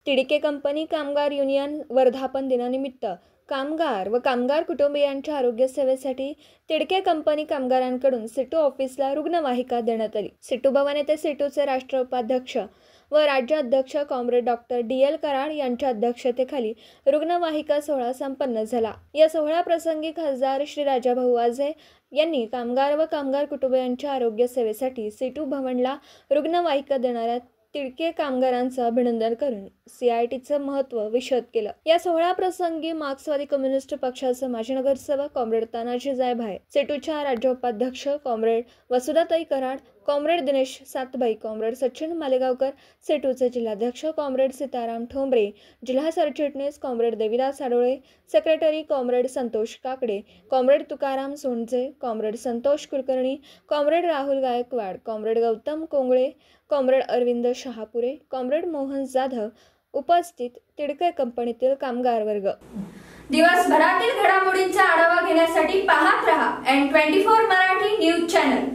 Tidke company कामगार union वर्धापन दिनानिमित्त कामगार व कामगार कुटुंबियांच्या आरोग्य सेवेसाठी तिडके कंपनी कामगारांकडून सिटू ऑफिसला रुग्णवाहिका देण्यात आली। सिटू भवन येथे सिटूचे राष्ट्रीय उपाध्यक्ष व राज्याध्यक्ष कॉम्रेड डॉक्टर DL कराड यांच्या अध्यक्षतेखाली रुग्णवाहिका सोहळा संपन्न झाला। या सोहळ्याप्रसंगी खासदार श्री राजाभाऊ वाजे यांनी कामगार व कामगार कुटुंबियांच्या आरोग्य सेवेसाठी सिटू भवनला रुग्णवाहिका देणाऱ्या तिडके कामगारांचं अभिनंदन करून CITचं महत्त्व विशद केलं। या सोहळ्याप्रसंगी मार्क्सवादी कम्युनिस्ट पक्षाचे माजी नगरसेवक कॉम्रेड तानाजी जायभाये, सेटूच्या राज्य उपाध्यक्ष comrade Vasudhatai Karad, comrade Dinesh Satbhai, comrade Sachin Malegaonkar, सेटूचे जिल्हाध्यक्ष कॉम्रेड सीताराम ठोंबरे, जिल्हा सरचिटणीस comrade Devidas Adole, secretary comrade Santosh Kakade, comrade Tukaram Sondje, comrade Santosh Kulkarni, comrade Rahul Gaikwad, comrade Gautam Kongale, comrade Arvind Shahapure, comrade Mohan Jadhav उपस्थित तिडके कंपनीतील कामगार वर्ग। दिवसभरातील घडामोडींचा आढावा घेण्यासाठी पाहत रहा N24 मराठी न्यूज चॅनल।